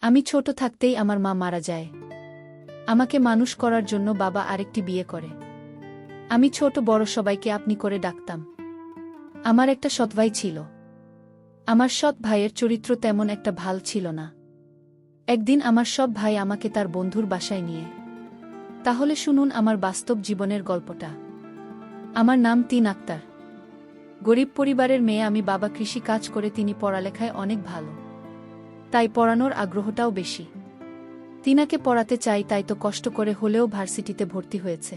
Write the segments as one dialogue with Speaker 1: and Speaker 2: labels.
Speaker 1: আমি ছোট থাকতেই আমার মা মারা যায়। আমাকে মানুষ করার জন্য বাবা আরেকটি বিয়ে করে। আমি ছোট বড় সবাইকে আপনি করে ডাকতাম। আমার একটা সৎ ভাই ছিল। আমার সৎ ভাইয়ের চরিত্র তেমন একটা ভাল ছিল না। একদিন আমার সব ভাই আমাকে তার বন্ধুর বাসায় নিয়ে। তাহলে শুনুন আমার বাস্তব জীবনের গল্পটা। আমার নাম তিন আক্তার। গরিব পরিবারের মেয়ে আমি। বাবা কৃষি কাজ করে, তিনি পড়ালেখায় অনেক ভালো, তাই পড়ানোর আগ্রহটাও বেশি। তিনাকে পড়াতে চাই, তাই তো কষ্ট করে হলেও ভার্সিটিতে ভর্তি হয়েছে।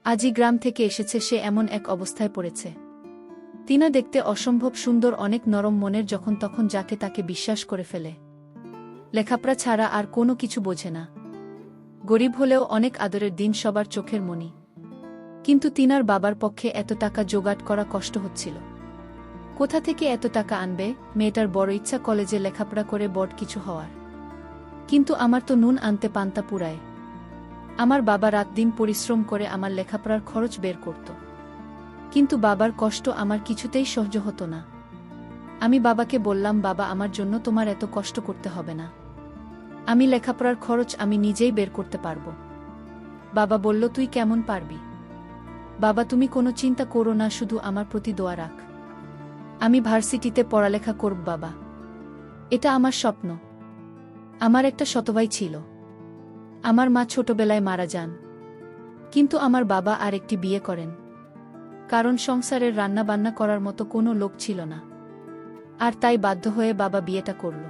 Speaker 1: আজই গ্রাম থেকে এসেছে সে, এমন এক অবস্থায় পড়েছে। তিনা দেখতে অসম্ভব সুন্দর, অনেক নরম মনের, যখন তখন যাকে তাকে বিশ্বাস করে ফেলে। লেখাপড়া ছাড়া আর কোনো কিছু বোঝে না। গরিব হলেও অনেক আদরের, দিন সবার চোখের মণি। কিন্তু তিনার বাবার পক্ষে এত টাকা জোগাড় করা কষ্ট হচ্ছিল। কোথা থেকে এত টাকা আনবে? মেয়েটার বড় ইচ্ছা কলেজে লেখাপড়া করে বড় কিছু হওয়ার। কিন্তু আমার তো নুন আনতে পান্তা পুরায়। আমার বাবা রাত দিন পরিশ্রম করে আমার লেখাপড়ার খরচ বের করত। কিন্তু বাবার কষ্ট আমার কিছুতেই সহ্য হতো না। আমি বাবাকে বললাম, বাবা, আমার জন্য তোমার এত কষ্ট করতে হবে না। আমি লেখাপড়ার খরচ আমি নিজেই বের করতে পারবো। বাবা বলল, তুই কেমন পারবি? বাবা, তুমি কোনো চিন্তা করো না, শুধু আমার প্রতি দোয়া রাখ। আমি ভার্সিটিতে পড়ালেখা করব বাবা, এটা আমার স্বপ্ন। আমার একটা সতভাই ছিল। আমার মা ছোটবেলায় মারা যান, কিন্তু আমার বাবা আর একটি বিয়ে করেন। কারণ সংসারের রান্না বান্না করার মতো কোনো লোক ছিল না, আর তাই বাধ্য হয়ে বাবা বিয়েটা করল।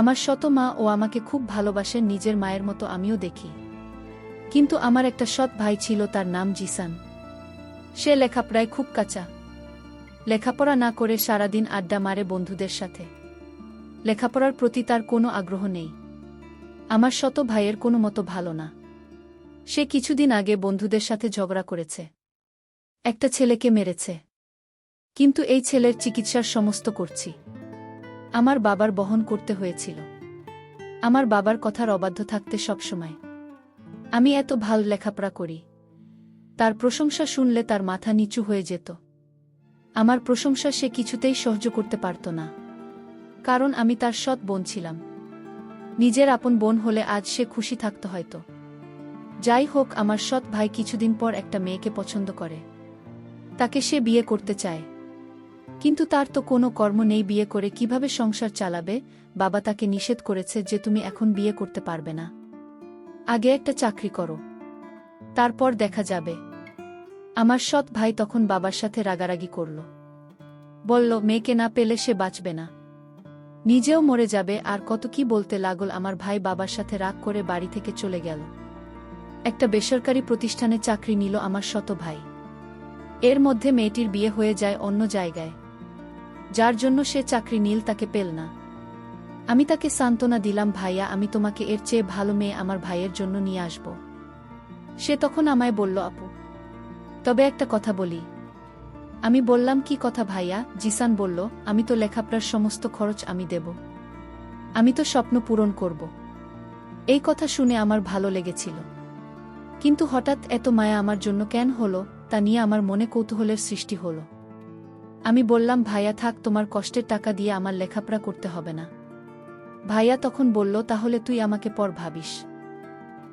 Speaker 1: আমার সৎ মা ও আমাকে খুব ভালোবাসেন, নিজের মায়ের মতো আমিও দেখি। কিন্তু আমার একটা সৎ ভাই ছিল, তার নাম জিসান। সে লেখাপড়ায় খুব কাঁচা। লেখাপড়া না করে সারাদিন আড্ডা মারে বন্ধুদের সাথে। লেখাপড়ার প্রতি তার কোনো আগ্রহ নেই। আমার সৎ ভাইয়ের কোনো মতো ভালো না। সে কিছুদিন আগে বন্ধুদের সাথে ঝগড়া করেছে, একটা ছেলেকে মেরেছে। কিন্তু এই ছেলের চিকিৎসার সমস্ত করছি আমার বাবার বহন করতে হয়েছিল। আমার বাবার কথার অবাধ্য থাকতে সবসময়। আমি এত ভালো লেখাপড়া করি, তার প্রশংসা শুনলে তার মাথা নিচু হয়ে যেত। আমার প্রশংসা সে কিছুতেই সহ্য করতে পারত না, কারণ আমি তার সৎ বোন ছিলাম। নিজের আপন বোন হলে আজ সে খুশি থাকত হয়তো। যাই হোক, আমার সৎ ভাই কিছুদিন পর একটা মেয়েকে পছন্দ করে। তাকে সে বিয়ে করতে চায়, কিন্তু তার তো কোনো কর্ম নেই, বিয়ে করে কিভাবে সংসার চালাবে? বাবা তাকে নিষেধ করেছে যে তুমি এখন বিয়ে করতে পারবে না, আগে একটা চাকরি করো, তারপর দেখা যাবে। আমার সৎ ভাই তখন বাবার সাথে রাগারাগি করল। বলল, মেয়েকে না পেলে সে বাঁচবে না, নিজেও মরে যাবে, আর কত কি বলতে লাগল। আমার ভাই বাবার সাথে রাগ করে বাড়ি থেকে চলে গেল। একটা বেসরকারি প্রতিষ্ঠানে চাকরি নিল আমার সৎ ভাই। এর মধ্যে মেয়েটির বিয়ে হয়ে যায় অন্য জায়গায়, যার জন্য সে চাকরি নিল তাকে পেল না। আমি তাকে সান্ত্বনা দিলাম, ভাইয়া, আমি তোমাকে এর চেয়ে ভালো মেয়ে আমার ভাইয়ের জন্য নিয়ে আসব। সে তখন আমায় বলল, আপু, তবে একটা কথা বলি। আমি বললাম, কি কথা ভাইয়া? জিসান বলল, আমি তো লেখাপড়ার সমস্ত খরচ আমি দেব, আমি তো স্বপ্ন পূরণ করব। এই কথা শুনে আমার ভালো লেগেছিল, কিন্তু হঠাৎ এত মায়া আমার জন্য কেন হলো তা নিয়ে আমার মনে কৌতূহলের সৃষ্টি হলো। আমি বললাম, ভাইয়া থাক, তোমার কষ্টের টাকা দিয়ে আমার লেখাপড়া করতে হবে না। ভাইয়া তখন বলল, তাহলে তুই আমাকে পর ভাবিস।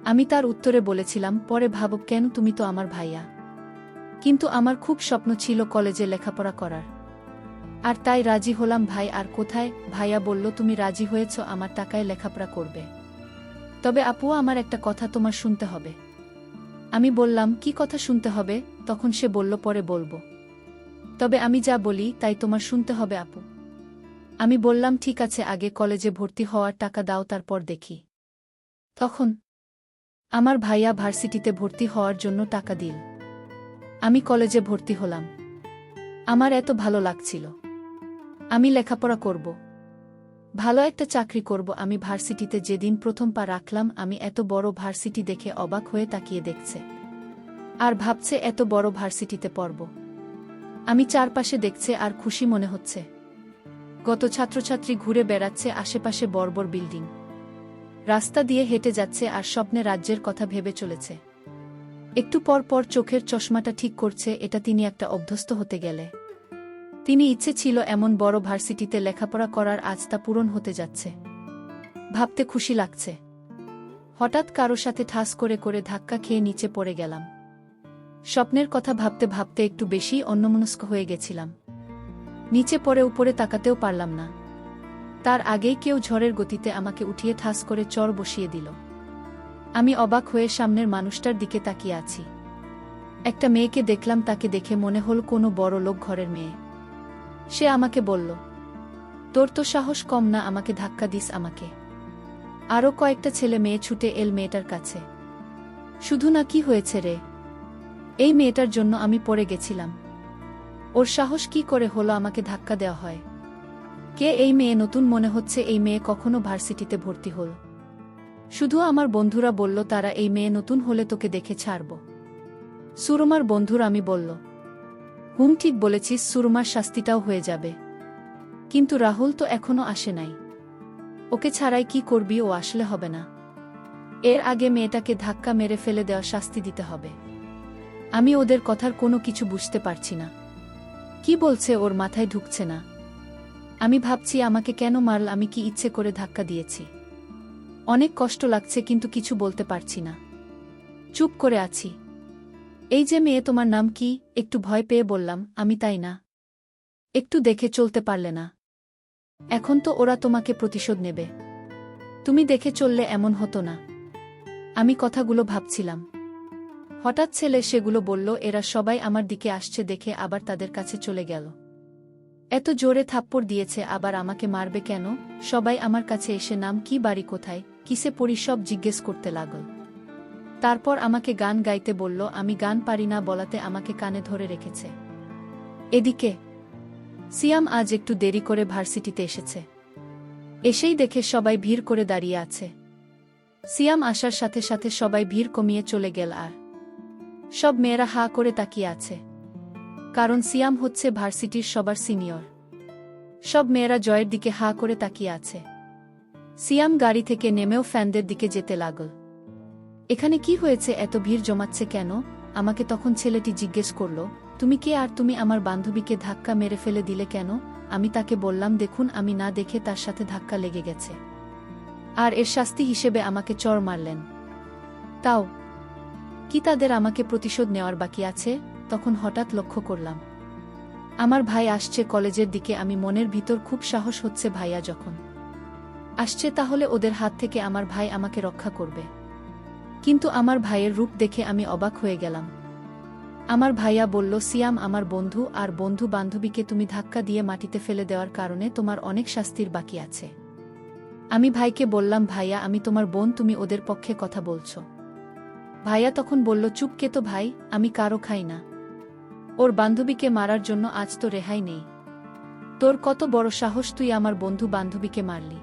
Speaker 1: আমি তার উত্তরে বলেছিলাম, পরে ভাবো কেন, তুমি তো আমার ভাইয়া। কিন্তু আমার খুব স্বপ্ন ছিল কলেজে লেখাপড়া করার, আর তাই রাজি হলাম। ভাই, আর কোথায়? ভাইয়া বলল, তুমি রাজি হয়েছ, আমার টাকায় লেখাপড়া করবে। তবে আপু, আমার একটা কথা তোমার শুনতে হবে। আমি বললাম, কি কথা শুনতে হবে? তখন সে বলল, পরে বলবো, তবে আমি যা বলি তাই তোমার শুনতে হবে আপু। আমি বললাম, ঠিক আছে, আগে কলেজে ভর্তি হওয়ার টাকা দাও, তারপর দেখি। তখন আমার ভাইয়া ভার্সিটিতে ভর্তি হওয়ার জন্য টাকা দিল। আমি কলেজে ভর্তি হলাম। আমার এত ভালো লাগছিল। আমি লেখাপড়া করব, ভালো একটা চাকরি করব। আমি ভার্সিটিতে যেদিন প্রথম পা রাখলাম, আমি এত বড় ভার্সিটি দেখে অবাক হয়ে তাকিয়ে দেখছে, আর ভাবছে এত বড় ভার্সিটিতে পড়ব। আমি চারপাশে দেখছে আর খুশি মনে হচ্ছে। গত ছাত্রছাত্রী ঘুরে বেড়াচ্ছে, আশেপাশে বড় বড় বিল্ডিং, রাস্তা দিয়ে হেঁটে যাচ্ছে আর স্বপ্নে রাজ্যের কথা ভেবে চলেছে। একটু পর পর চোখের চশমাটা ঠিক করছে, এটা তিনি একটা অভ্যস্ত হতে গেলে। তিনি ইচ্ছে ছিল এমন বড় ভার্সিটিতে লেখাপড়া করার, আজ তা পূরণ হতে যাচ্ছে। ভাবতে খুশি লাগছে। হঠাৎ কারো সাথে ঠাস করে করে ধাক্কা খেয়ে নিচে পড়ে গেলাম। স্বপ্নের কথা ভাবতে ভাবতে একটু বেশি অন্যমনস্ক হয়ে গেছিলাম। নিচে পড়ে উপরে তাকাতেও পারলাম না। তার আগেই কেউ ঝড়ের গতিতে আমাকে উঠিয়ে ঠাস করে চর বসিয়ে দিল। আমি অবাক হয়ে সামনের মানুষটার দিকে তাকিয়ে আছি। একটা মেয়েকে দেখলাম, তাকে দেখে মনে হল কোনো বড় লোক ঘরের মেয়ে। সে আমাকে বলল, তোর তো সাহস কম না, আমাকে ধাক্কা দিস আমাকে। আরও কয়েকটা ছেলে মেয়ে ছুটে এল মেয়েটার কাছে। শুধু না, কি হয়েছে রে? এই মেয়েটার জন্য আমি পড়ে গেছিলাম। ওর সাহস কি করে হলো আমাকে ধাক্কা দেওয়া হয়? কে এই মেয়ে? নতুন মনে হচ্ছে এই মেয়ে কখনো ভার্সিটিতে ভর্তি হল। শুধু আমার বন্ধুরা বলল তারা এই মেয়ে নতুন হলে তোকে দেখে ছাড়ব। সুরমার বন্ধুর আমি বলল, ঠিক বলেছিস, সুরমার শাস্তিটাও হয়ে যাবে। কিন্তু রাহুল তো এখনো আসে নাই। ওকে ছাড়াই কি করবি? ও আসলে হবে না। এর আগে মেয়েটাকে ধাক্কা মেরে ফেলে দেওয়া শাস্তি দিতে হবে। আমি ওদের কথার কোনো কিছু বুঝতে পারছি না। কি বলছে ওর মাথায় ঢুকছে না। আমি ভাবছি আমাকে কেন মারল? আমি কি ইচ্ছে করে ধাক্কা দিয়েছি? অনেক কষ্ট লাগছে কিন্তু কিছু বলতে পারছি না। চুপ করে আছি। এই যে মেয়ে, তোমার নাম কি? একটু ভয় পেয়ে বললাম, আমি। তাই না? একটু দেখে চলতে পারলে না? এখন তো ওরা তোমাকে প্রতিশোধ নেবে। তুমি দেখে চললে এমন হতো না। আমি কথাগুলো ভাবছিলাম। হঠাৎ ছেলে সেগুলো বলল, এরা সবাই আমার দিকে আসছে দেখে আবার তাদের কাছে চলে গেল। এত জোরে থাপ্পড় দিয়েছে, আবার আমাকে মারবে কেন? সবাই আমার কাছে এসে নাম কি, বাড়ি কোথায়, কিসে পড়ি সব জিজ্ঞেস করতে লাগল। তারপর আমাকে গান গাইতে বলল। আমি গান পারি না বলাতে আমাকে কানে ধরে রেখেছে। এদিকে সিয়াম আজ একটু দেরি করে ভার্সিটিতে এসেছে। এসেই দেখে সবাই ভিড় করে দাঁড়িয়ে আছে। সিয়াম আসার সাথে সাথে সবাই ভিড় কমিয়ে চলে গেল, আর সব মেয়েরা হা করে তাকিয়ে আছে। কারণ সিয়াম হচ্ছে ভার্সিটির সবার সিনিয়র। সব মেয়েরা জয়ের দিকে হা করে তাকিয়ে আছে। সিয়াম গাড়ি থেকে নেমেও ফ্যানদের দিকে যেতে লাগল। এখানে কি হয়েছে? এত ভিড় জমাচ্ছে কেন? আমাকে তখন ছেলেটি জিজ্ঞেস করল, তুমি কে আর তুমি আমার বান্ধবীকে ধাক্কা মেরে ফেলে দিলে কেন? আমি তাকে বললাম, দেখুন, আমি না দেখে তার সাথে ধাক্কা লেগে গেছে, আর এর শাস্তি হিসেবে আমাকে চড় মারলেন। তাও কি তাদের আমাকে প্রতিশোধ নেওয়ার বাকি আছে? তখন হঠাৎ লক্ষ্য করলাম আমার ভাই আসছে কলেজের দিকে। আমি মনের ভিতর খুব সাহস হচ্ছে, ভাইয়া যখন আসছে তাহলে ওদের হাত থেকে আমার ভাই আমাকে রক্ষা করবে। কিন্তু আমার ভাইয়ের রূপ দেখে আমি অবাক হয়ে গেলাম। আমার ভাইয়া বলল, সিয়াম আমার বন্ধু, আর বন্ধু বান্ধবীকে তুমি ধাক্কা দিয়ে মাটিতে ফেলে দেওয়ার কারণে তোমার অনেক শাস্তির বাকি আছে। আমি ভাইকে বললাম, ভাইয়া আমি তোমার বোন, তুমি ওদের পক্ষে কথা বলছো। ভাইয়া তখন বলল, চুপ কে তো ভাই, আমি কারো খাই না। ওর বান্ধবীকে মারার জন্য আজ তো রেহাই নেই। তোর কত বড় সাহস, তুই আমার বন্ধু বান্ধবীকে মারলি?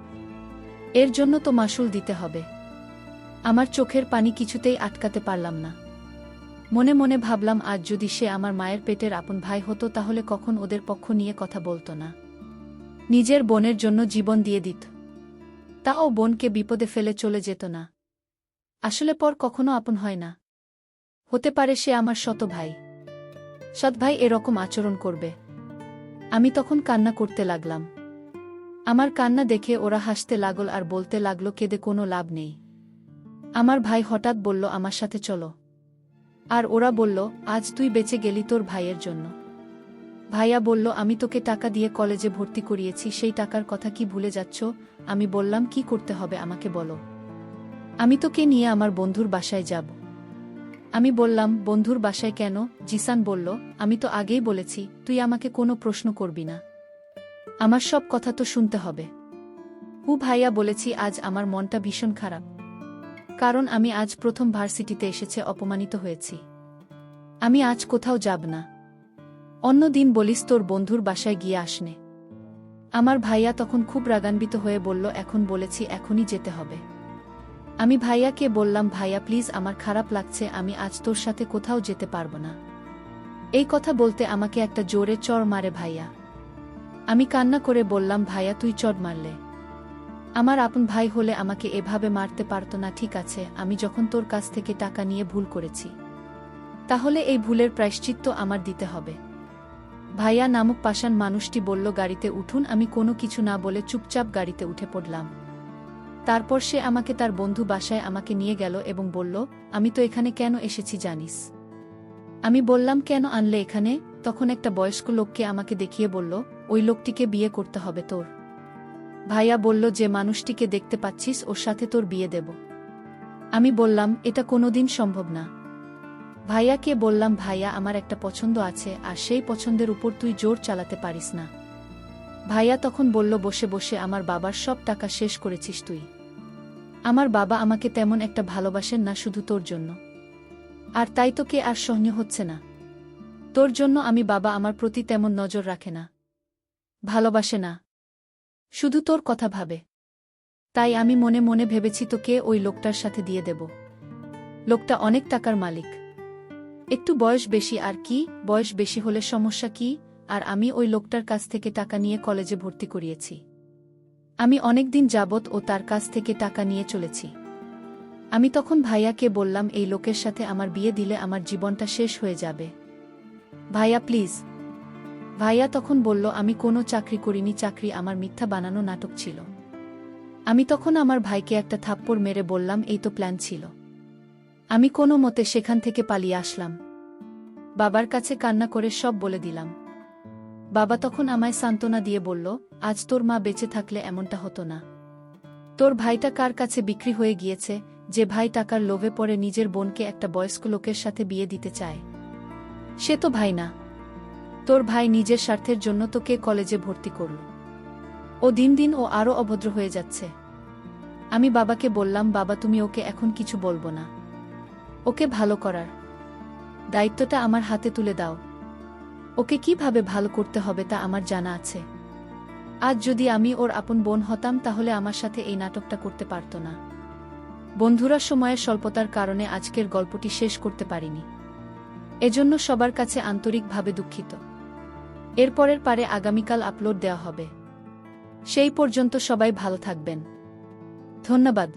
Speaker 1: এর জন্য তো মাসুল দিতে হবে। আমার চোখের পানি কিছুতেই আটকাতে পারলাম না। মনে মনে ভাবলাম, আজ যদি সে আমার মায়ের পেটের আপন ভাই হতো তাহলে কখন ওদের পক্ষ নিয়ে কথা বলতো না, নিজের বোনের জন্য জীবন দিয়ে দিত। তাও বোনকে বিপদে ফেলে চলে যেত না। আসলে পর কখনো আপন হয় না। হতে পারে সে আমার শত ভাই। সৎ ভাই এরকম আচরণ করবে? আমি তখন কান্না করতে লাগলাম। আমার কান্না দেখে ওরা হাসতে লাগল আর বলতে লাগলো, কেঁদে কোনো লাভ নেই। আমার ভাই হঠাৎ বলল, আমার সাথে চলো। আর ওরা বলল, আজ তুই বেঁচে গেলি তোর ভাইয়ের জন্য। ভাইয়া বলল, আমি তোকে টাকা দিয়ে কলেজে ভর্তি করিয়েছি, সেই টাকার কথা কি ভুলে যাচ্ছ? আমি বললাম, কি করতে হবে আমাকে বলো। আমি তোকে নিয়ে আমার বন্ধুর বাসায় যাব। আমি বললাম, বন্ধুর বাসায় কেন? জিসান বলল, আমি তো আগেই বলেছি তুই আমাকে কোনো প্রশ্ন করবি না, আমার সব কথা তো শুনতে হবে। ভাইয়া বলেছি, আজ আমার মনটা ভীষণ খারাপ। কারণ আমি আজ প্রথম ভার্সিটিতে এসেছে অপমানিত হয়েছি। আমি আজ কোথাও যাব না। অন্য দিন বলিস তোর বন্ধুর বাসায় গিয়ে আসনে। আমার ভাইয়া তখন খুব রাগান্বিত হয়ে বলল, এখন বলেছি এখনই যেতে হবে। আমি ভাইয়াকে বললাম, ভাইয়া প্লিজ, আমার খারাপ লাগছে, আমি আজ তোর সাথে কোথাও যেতে পারবো না। এই কথা বলতে আমাকে একটা জোরে চড় মারে ভাইয়া। আমি কান্না করে বললাম, ভাইয়া তুই চড় মারলে? আমার আপন ভাই হলে আমাকে এভাবে মারতে পারতো না। ঠিক আছে, আমি যখন তোর কাছ থেকে টাকা নিয়ে ভুল করেছি, তাহলে এই ভুলের প্রায়শ্চিত্ত আমার দিতে হবে। ভাইয়া নামক পাষাণ মানুষটি বলল, গাড়িতে উঠুন। আমি কোনো কিছু না বলে চুপচাপ গাড়িতে উঠে পড়লাম। তারপর সে আমাকে তার বন্ধু বাসায় আমাকে নিয়ে গেল এবং বলল, আমি তো এখানে কেন এসেছি জানিস? আমি বললাম, কেন আনলে এখানে? তখন একটা বয়স্ক লোককে আমাকে দেখিয়ে বলল, ওই লোকটিকে বিয়ে করতে হবে তোর। ভাইয়া বলল, যে মানুষটিকে দেখতে পাচ্ছিস ওর সাথে তোর বিয়ে দেব। আমি বললাম, এটা কোনোদিন সম্ভব না। ভাইয়াকে বললাম, ভাইয়া আমার একটা পছন্দ আছে, আর সেই পছন্দের উপর তুই জোর চালাতে পারিস না। ভাইয়া তখন বলল, বসে বসে আমার বাবার সব টাকা শেষ করেছিস তুই। আমার বাবা আমাকে তেমন একটা ভালোবাসেন না, শুধু তোর জন্য। আর তাই তোকে আর সহ্য হচ্ছে না। তোর জন্য আমি বাবা আমার প্রতি তেমন নজর রাখে না, ভালোবাসে না, শুধু তোর কথা ভাবে। তাই আমি মনে মনে ভেবেছি তোকে ওই লোকটার সাথে দিয়ে দেব। লোকটা অনেক টাকার মালিক, একটু বয়স বেশি। আর কি, বয়স বেশি হলে সমস্যা কি? আর আমি ওই লোকটার কাছ থেকে টাকা নিয়ে কলেজে ভর্তি করিয়েছি। আমি অনেক দিন যাবৎ ও তার কাছ থেকে টাকা নিয়ে চলেছি। আমি তখন ভাইয়াকে বললাম, এই লোকের সাথে আমার বিয়ে দিলে আমার জীবনটা শেষ হয়ে যাবে। ভাইয়া প্লিজ। ভাইয়া তখন বলল, আমি কোনো চাকরি করিনি, চাকরি আমার মিথ্যা বানানো নাটক ছিল। আমি তখন আমার ভাইকে একটা থাপ্পড় মেরে বললাম, এই তো প্ল্যান ছিল। আমি কোনো মতে সেখান থেকে পালিয়ে আসলাম। বাবার কাছে কান্না করে সব বলে দিলাম। বাবা তখন আমায় সান্ত্বনা দিয়ে বলল, আজ তোর মা বেঁচে থাকলে এমনটা হতো না। তোর ভাইটা কার কাছে বিক্রি হয়ে গিয়েছে, যে ভাই টাকার লোভে পড়ে নিজের বোনকে একটা বয়স্ক লোকের সাথে বিয়ে দিতে চায়। সে তো ভাই না। তোর ভাই নিজের স্বার্থের জন্য তোকে কলেজে ভর্তি করল। ও দিন দিন ও আরও অভদ্র হয়ে যাচ্ছে। আমি বাবাকে বললাম, বাবা তুমি ওকে এখন কিছু বলবো না। ওকে ভালো করার দায়িত্বটা আমার হাতে তুলে দাও। ওকে কিভাবে ভালো করতে হবে তা আমার জানা আছে। আজ যদি আমি ওর আপন বোন হতাম তাহলে আমার সাথে এই নাটকটা করতে পারত না। বন্ধুরা, সময়ের স্বল্পতার কারণে আজকের গল্পটি শেষ করতে পারিনি। এজন্য সবার কাছে আন্তরিকভাবে দুঃখিত। এরপরের পারে আগামীকাল আপলোড দেওয়া হবে। সেই পর্যন্ত সবাই ভালো থাকবেন। ধন্যবাদ।